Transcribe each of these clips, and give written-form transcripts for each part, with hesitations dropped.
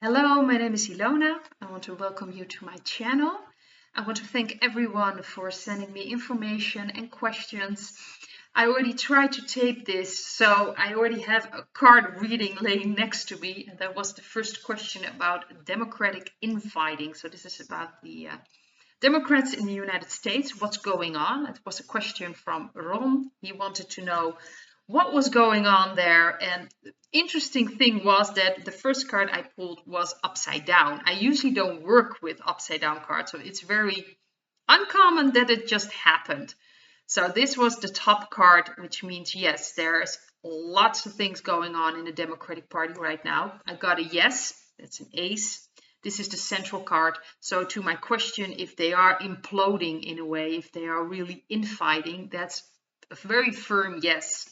Hello, my name is Ilona. I want to welcome you to my channel. I want to thank everyone for sending me information and questions. I already tried to tape this, so I already have a card reading laying next to me. And that was the first question about democratic infighting. So this is about the Democrats in the United States. What's going on? It was a question from Ron. He wanted to know what was going on there. And the interesting thing was that the first card I pulled was upside down. I usually don't work with upside down cards, so it's very uncommon that it just happened. So this was the top card, which means yes, there's lots of things going on in the Democratic Party right now. I got a yes, that's an ace. This is the central card. So to my question, if they are imploding in a way, if they are really infighting, that's a very firm yes.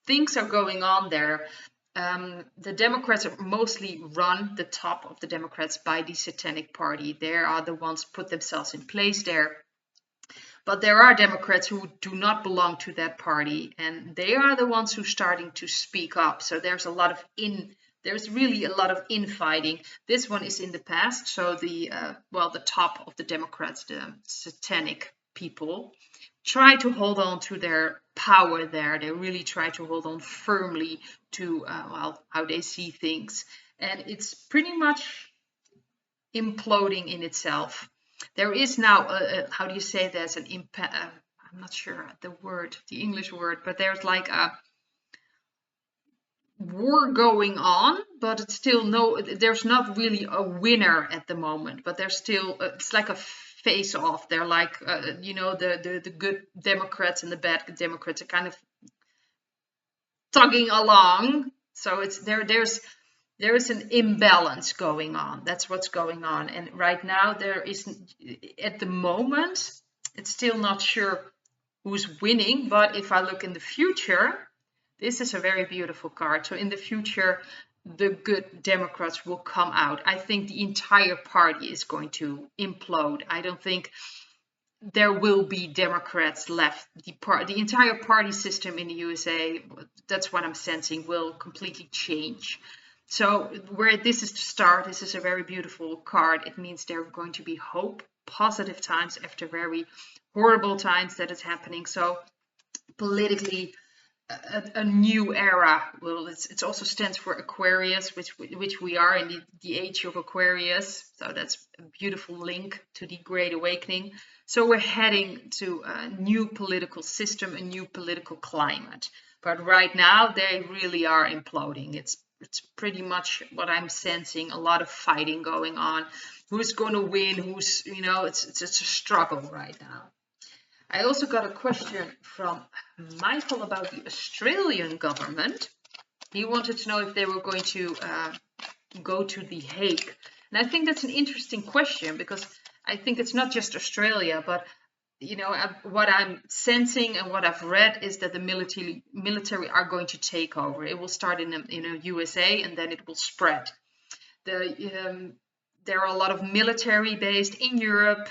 Things are going on there. The Democrats are mostly run, the top of the Democrats, by the Satanic Party. They are the ones put themselves in place there. But there are Democrats who do not belong to that party, and they are the ones who are starting to speak up. So there's really a lot of infighting. This one is in the past. So the top of the Democrats, the Satanic people, try to hold on to their power there. They really try to hold on firmly to how they see things, and it's pretty much imploding in itself. There is now how do you say there's an impact? I'm not sure the English word, but there's like a war going on, but it's still there's not really a winner at the moment, but there's still it's like a face off. They're like the good Democrats and the bad Democrats are kind of tugging along. So it's there is an imbalance going on. That's what's going on. And right now there isn't, at the moment, it's still not sure who's winning. But if I look in the future, this is a very beautiful card. So in the future, the good Democrats will come out. I think the entire party is going to implode. I don't think there will be Democrats left. The entire party system in the USA, that's what I'm sensing, will completely change. So where this is the start, this is a very beautiful card. It means there are going to be hope, positive times after very horrible times that is happening. So politically, a new era. Well, it also stands for Aquarius, which we are in the age of Aquarius. So that's a beautiful link to the Great Awakening. So we're heading to a new political system, a new political climate. But right now, they really are imploding. It's pretty much what I'm sensing. A lot of fighting going on. Who's going to win? It's a struggle right now. I also got a question from Michael about the Australian government. He wanted to know if they were going to go to The Hague. And I think that's an interesting question, because I think it's not just Australia, but what I'm sensing and what I've read is that the military are going to take over. It will start in the USA and then it will spread. There are a lot of military based in Europe.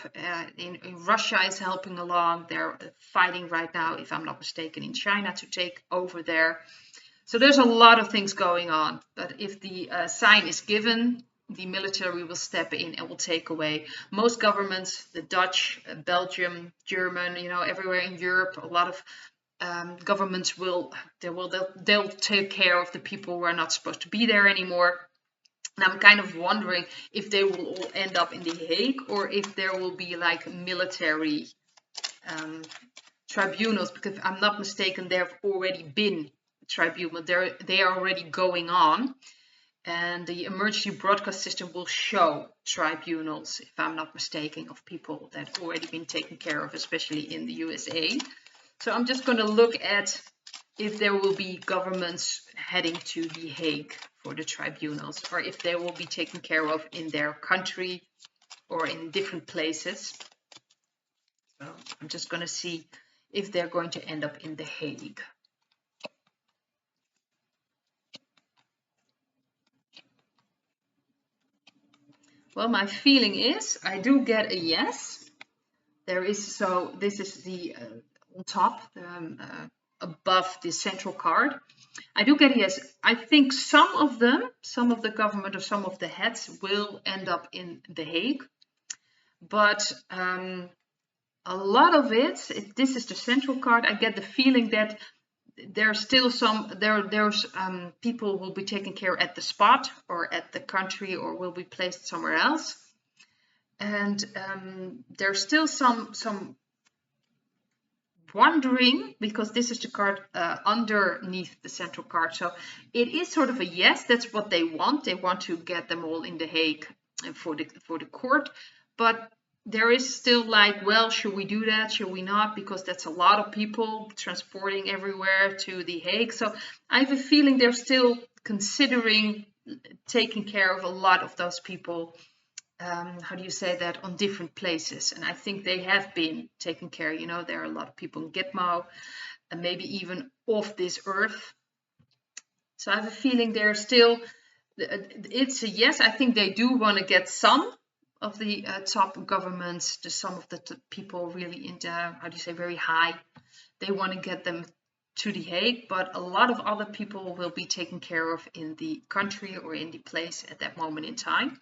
In Russia is helping along. They're fighting right now, if I'm not mistaken, in China to take over there. So there's a lot of things going on. But if the sign is given, the military will step in and will take away. Most governments, the Dutch, Belgium, German, everywhere in Europe, a lot of governments they'll take care of the people who are not supposed to be there anymore. And I'm kind of wondering if they will all end up in The Hague, or if there will be like military tribunals, because if I'm not mistaken, there have already been tribunals. They are already going on. And the emergency broadcast system will show tribunals, if I'm not mistaken, of people that have already been taken care of, especially in the USA. So I'm just going to look at if there will be governments heading to The Hague for the tribunals, or if they will be taken care of in their country or in different places. So I'm just going to see if they're going to end up in The Hague. Well, my feeling is I do get a yes. This is the on top, above the central card. I do get yes. I think some of them, some of the government or some of the heads will end up in The Hague, but a lot of it, this is the central card. I get the feeling that there's still there's people will be taken care at the spot or at the country or will be placed somewhere else, and there's still some wondering, because this is the card underneath the central card. So it is sort of a yes, that's what they want. They want to get them all in The Hague for the court. But there is still like, well, should we do that? Should we not? Because that's a lot of people transporting everywhere to The Hague. So I have a feeling they're still considering taking care of a lot of those people. How do you say that, on different places, and I think they have been taken care. You know, there are a lot of people in Gitmo and maybe even off this earth. So I have a feeling they're still, it's a yes. I think they do want to get some of the top governments, some of the people really into, how do you say, very high. They want to get them to The Hague, but a lot of other people will be taken care of in the country or in the place at that moment in time.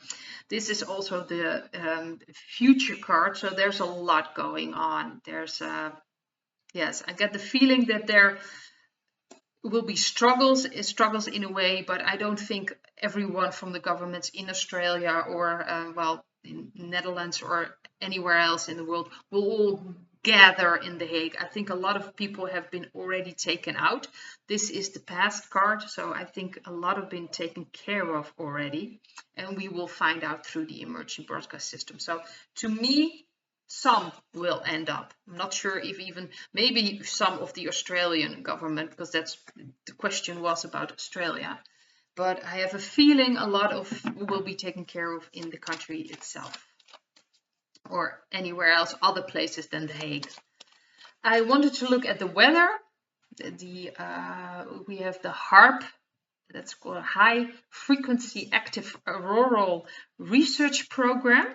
This is also the future card, so there's a lot going on. There's yes, I get the feeling that there will be struggles in a way, but I don't think everyone from the governments in Australia or well, in Netherlands or anywhere else in the world will all gather in The Hague. I think a lot of people have been already taken out. This is the past card, so I think a lot have been taken care of already, and we will find out through the emergency broadcast system. So to me, some will end up. I'm not sure if even maybe some of the Australian government, because that's the question was about Australia. But I have a feeling a lot of will be taken care of in the country itself, or anywhere else, other places than The Hague. I wanted to look at the weather. We have the HARP, that's called a High Frequency Active Auroral Research Program,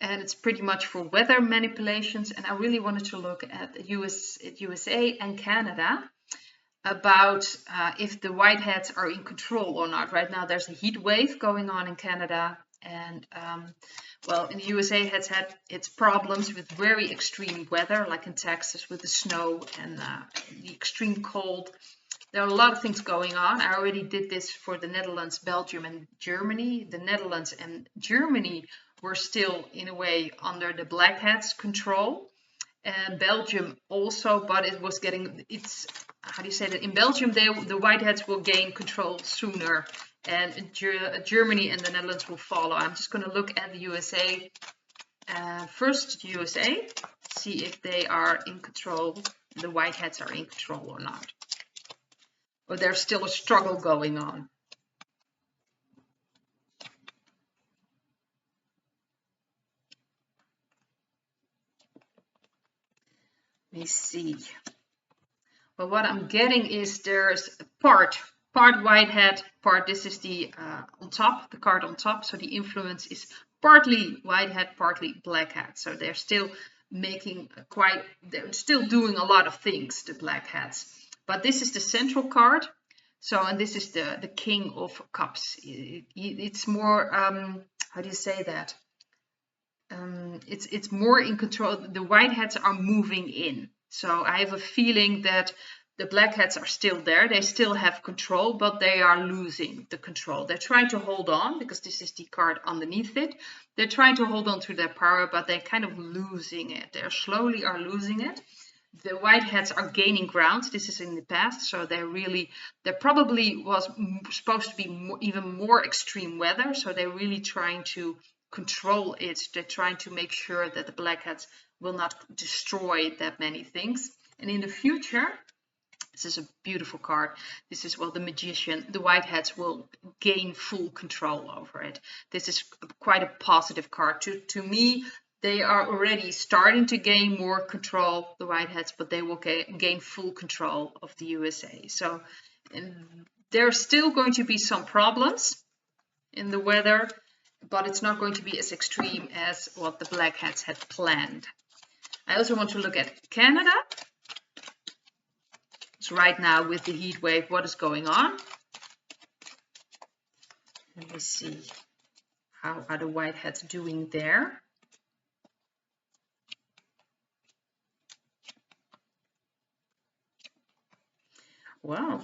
and it's pretty much for weather manipulations. And I really wanted to look at USA and Canada about if the whiteheads are in control or not. Right now there's a heat wave going on in Canada, and well, in the USA has had its problems with very extreme weather, like in Texas with the snow and the extreme cold. There are a lot of things going on. I already did this for the Netherlands, Belgium, and Germany. The Netherlands and Germany were still, in a way, under the blackheads' control. And Belgium also, but it was getting, it's, how do you say that? In Belgium, the whiteheads will gain control sooner, and Germany and the Netherlands will follow. I'm just going to look at the USA. First, USA, see if they are in control, the whiteheads are in control or not. Or there's still a struggle going on. Let me see. Well, what I'm getting is there's part whitehead, part, this is the on top, the card on top. So the influence is partly whitehead, partly blackhead. So they're still making they're still doing a lot of things, the blackheads. But this is the central card. So, and this is the King of Cups. It's more, how do you say that? It's more in control. The whiteheads are moving in. So I have a feeling that the blackheads are still there. They still have control, but they are losing the control. They're trying to hold on, because this is the card underneath it. They're trying to hold on to their power, but they're kind of losing it. They slowly are losing it. The whiteheads are gaining ground. This is in the past, so there probably was supposed to be even more extreme weather. So they're really trying to control it. They're trying to make sure that the blackheads will not destroy that many things. And in the future, this is a beautiful card. This is, well, the magician. The whiteheads will gain full control over it. This is quite a positive card. To me, they are already starting to gain more control, the whiteheads, but they will gain full control of the USA. So there's still going to be some problems in the weather, but it's not going to be as extreme as what the blackheads had planned. I also want to look at Canada. So right now with the heat wave, what is going on? Let me see, how are the whiteheads doing there? Wow,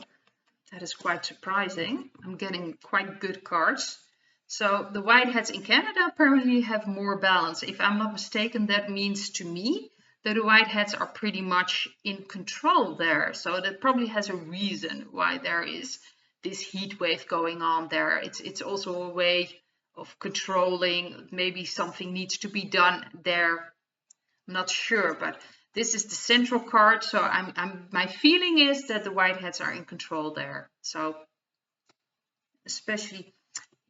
that is quite surprising. I'm getting quite good cards. So the whiteheads in Canada apparently have more balance. If I'm not mistaken, that means to me that the whiteheads are pretty much in control there. So that probably has a reason why there is this heat wave going on there. It's also a way of controlling. Maybe something needs to be done there. I'm not sure, but this is the central card. So my feeling is that the whiteheads are in control there. So especially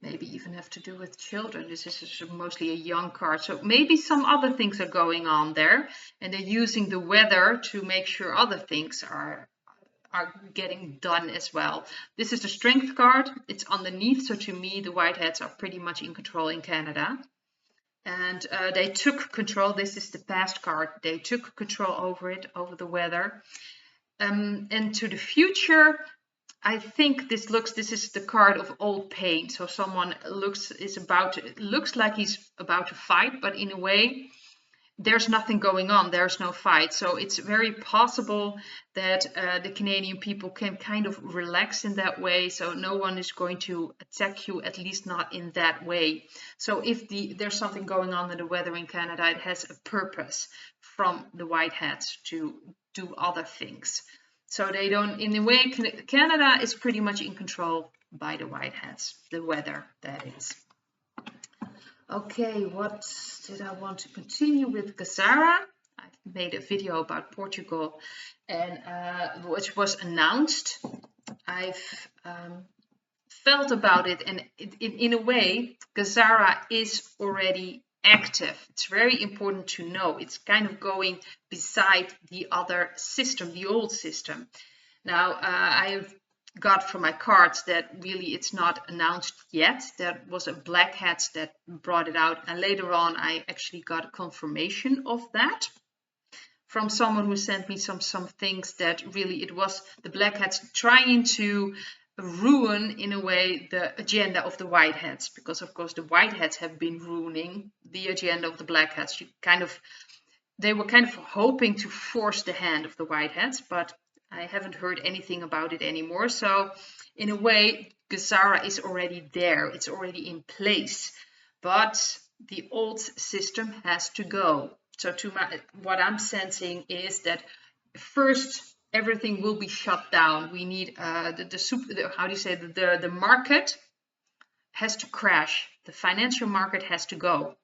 maybe even have to do with children. This is mostly a young card. So maybe some other things are going on there, and they're using the weather to make sure other things are getting done as well. This is the strength card. It's underneath. So to me, the whiteheads are pretty much in control in Canada. And they took control. This is the past card. They took control over it, over the weather. And to the future, I think this is the card of old pain. So someone looks like he's about to fight, but in a way, there's nothing going on. There's no fight. So it's very possible that the Canadian people can kind of relax in that way. So no one is going to attack you, at least not in that way. So if there's something going on in the weather in Canada, it has a purpose from the whiteheads to do other things. So they don't, in a way, Canada is pretty much in control by the whiteheads, the weather, that is. Okay, what did I want to continue with? Gesara. I've made a video about Portugal, and which was announced. I've felt about it, and in a way, Gesara is already active. It's very important to know. It's kind of going beside the other system, the old system. Now, I've got from my cards that really it's not announced yet. There was a black hat that brought it out, and later on I actually got a confirmation of that from someone who sent me some things that really it was the black hats trying to ruin in a way the agenda of the white hats, because of course the white hats have been ruining the agenda of the black hats. They were kind of hoping to force the hand of the white hats, but I haven't heard anything about it anymore. So in a way, Gesara is already there. It's already in place, but the old system has to go. So what I'm sensing is that first everything will be shut down. We need the market has to crash. The financial market has to go.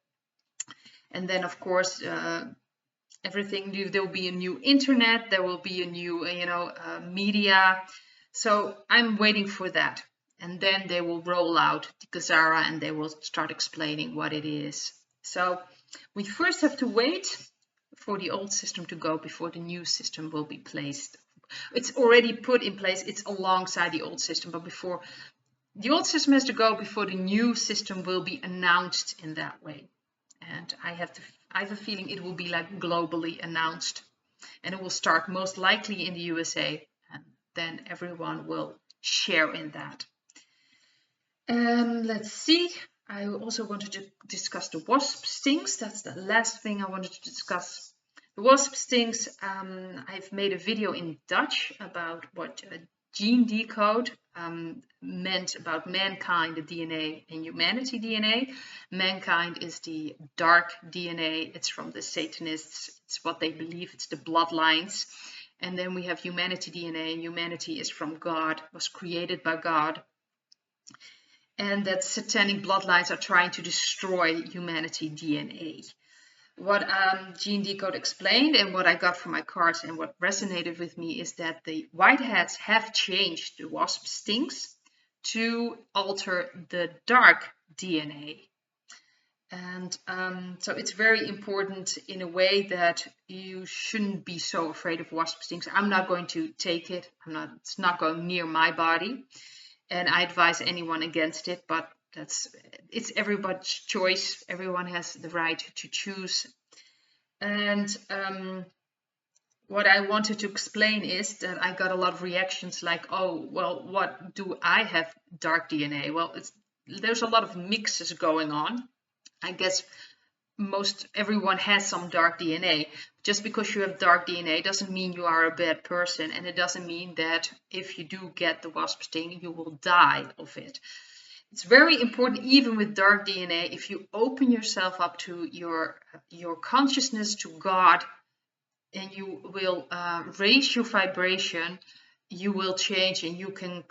And then of course, everything new, there will be a new internet, there will be a new, media. So I'm waiting for that. And then they will roll out the Gesara and they will start explaining what it is. So we first have to wait for the old system to go before the new system will be placed. It's already put in place. It's alongside the old system, but before the old system has to go before the new system will be announced in that way. And I have a feeling it will be like globally announced, and it will start most likely in the USA, and then everyone will share in that. Let's see. I also wanted to discuss the wasp stings. That's the last thing I wanted to discuss. The wasp stings, I've made a video in Dutch about what gene decode meant about mankind, the DNA, and humanity DNA. Mankind is the dark DNA. It's from the Satanists. It's what they believe. It's the bloodlines. And then we have humanity DNA, and humanity is from God, was created by God. And that satanic bloodlines are trying to destroy humanity DNA. What Gene Decode explained and what I got from my cards and what resonated with me is that the white hats have changed the wasp stings to alter the dark DNA. And so it's very important in a way that you shouldn't be so afraid of wasp stings. I'm not going to take it. It's not going near my body. And I advise anyone against it, but it's everybody's choice. Everyone has the right to choose. And what I wanted to explain is that I got a lot of reactions like, oh, well, what do I have dark DNA? Well, there's a lot of mixes going on. I guess most everyone has some dark DNA. Just because you have dark DNA doesn't mean you are a bad person, and it doesn't mean that if you do get the wasp sting, you will die of it. It's very important, even with dark DNA, if you open yourself up to your consciousness, to God, and you will raise your vibration, you will change and you can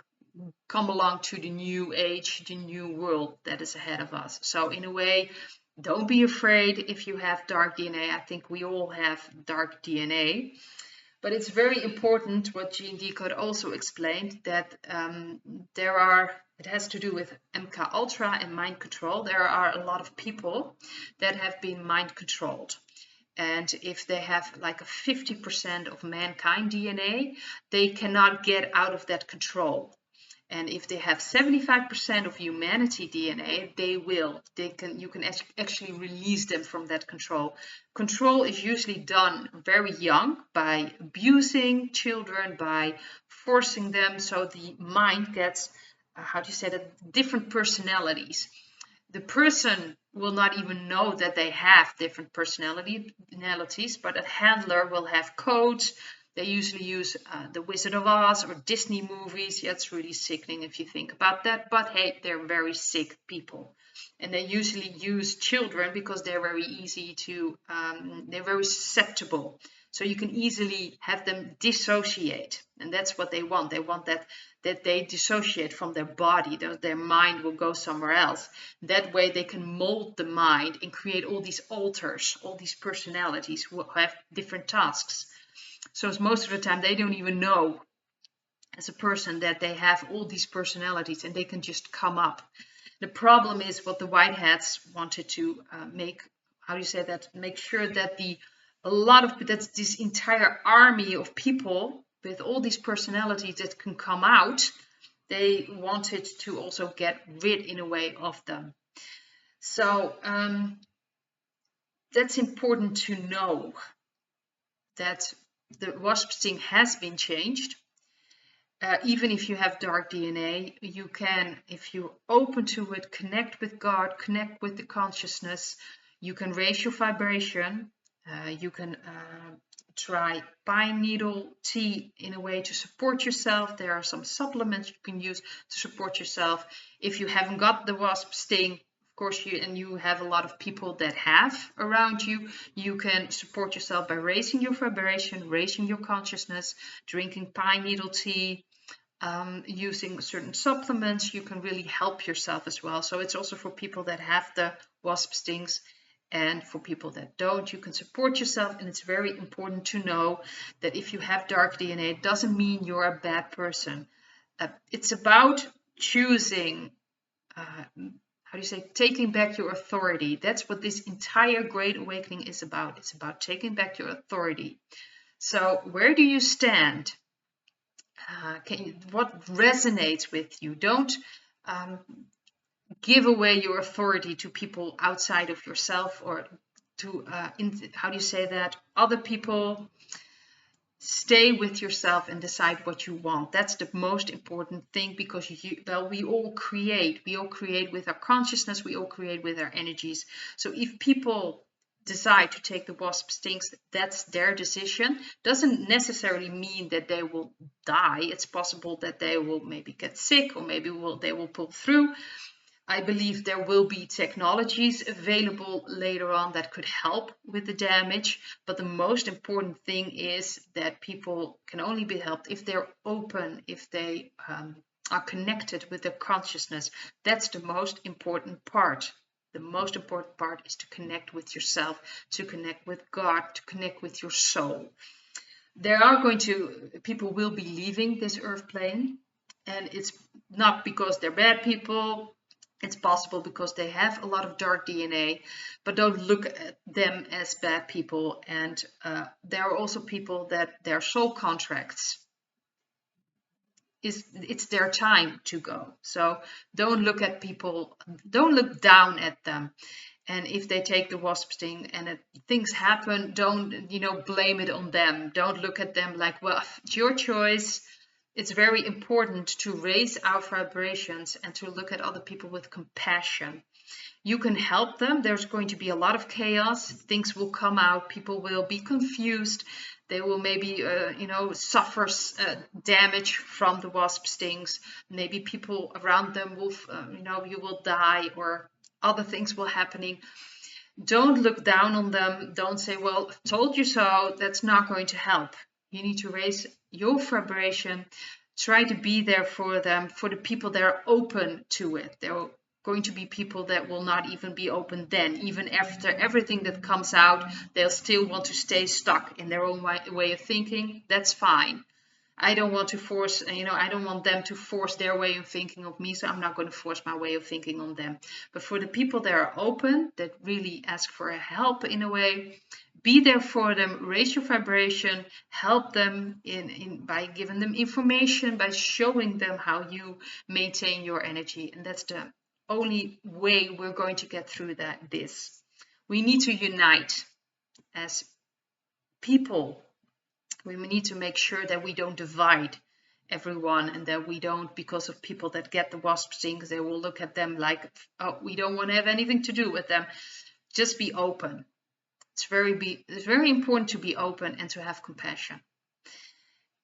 come along to the new age, the new world that is ahead of us. So in a way, don't be afraid if you have dark DNA. I think we all have dark DNA. But it's very important what Gene Decode also explained, that it has to do with MK Ultra and mind control. There are a lot of people that have been mind controlled. And if they have like a 50% of mankind DNA, they cannot get out of that control. And if they have 75% of humanity DNA, you can actually release them from that control. Control is usually done very young by abusing children, by forcing them. So the mind gets, different personalities. The person will not even know that they have different personalities, but a handler will have codes. They usually use the Wizard of Oz or Disney movies. Yeah, it's really sickening if you think about that, but hey, they're very sick people. And they usually use children because they're very easy to, they're very susceptible. So you can easily have them dissociate. And that's what they want. They want that they dissociate from their body, their mind will go somewhere else. That way they can mold the mind and create all these alters, all these personalities who have different tasks. So most of the time they don't even know as a person that they have all these personalities and they can just come up. The problem is what the white hats wanted to make sure that that's this entire army of people with all these personalities that can come out. They wanted to also get rid in a way of them. So that's important to know, that the wasp sting has been changed. Even if you have dark DNA, you can, if you're open to it, connect with God, connect with the consciousness. You can raise your vibration. You can try pine needle tea in a way to support yourself. There are some supplements you can use to support yourself. If you haven't got the wasp sting, of course, you have a lot of people that have around you, you can support yourself by raising your vibration, raising your consciousness, drinking pine needle tea, using certain supplements. You can really help yourself as well. So it's also for people that have the wasp stings. And for people that don't, you can support yourself. And it's very important to know that if you have dark DNA, it doesn't mean you're a bad person. It's about choosing, taking back your authority. That's what this entire Great Awakening is about. It's about taking back your authority. So where do you stand? What resonates with you? Don't give away your authority to people outside of yourself, or to other people. Stay with yourself and decide what you want. That's the most important thing, because we all create with our consciousness, we all create with our energies. So if people decide to take the wasp stings, that's their decision. Doesn't necessarily mean that they will die. It's possible that they will maybe get sick, or maybe they will pull through. I believe there will be technologies available later on that could help with the damage, but the most important thing is that people can only be helped if they're open, if they are connected with their consciousness. That's the most important part. The most important part is to connect with yourself, to connect with God, to connect with your soul. People will be leaving this earth plane, and it's not because they're bad people. It's possible because they have a lot of dark DNA, but don't look at them as bad people. And there are also people that their soul contracts, it's their time to go. So don't look down at them. And if they take the wasp sting and things happen, don't, you know, blame it on them. Don't look at them like, well, it's your choice. It's very important to raise our vibrations and to look at other people with compassion. You can help them. There's going to be a lot of chaos. Things will come out. People will be confused. They will maybe, you know, suffer damage from the wasp stings. Maybe people around them will, you know, you will die, or other things will happening. Don't look down on them. Don't say, well, told you so. That's not going to help. You need to raise your vibration. Try to be there for them, for the people that are open to it. There are going to be people that will not even be open then. Even after everything that comes out, they'll still want to stay stuck in their own way of thinking. That's fine. I don't want to force, you know, I don't want them to force their way of thinking of me, so I'm not going to force my way of thinking on them. But for the people that are open, that really ask for help in a way, be there for them, raise your vibration, help them by giving them information, by showing them how you maintain your energy. And that's the only way we're going to get through this. We need to unite as people. We need to make sure that we don't divide everyone, and that we don't, because of people that get the wasp stings, they will look at them like, oh, we don't want to have anything to do with them. Just be open. It's very important to be open and to have compassion.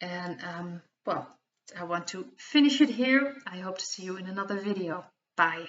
And well, I want to finish it here. I hope to see you in another video. Bye.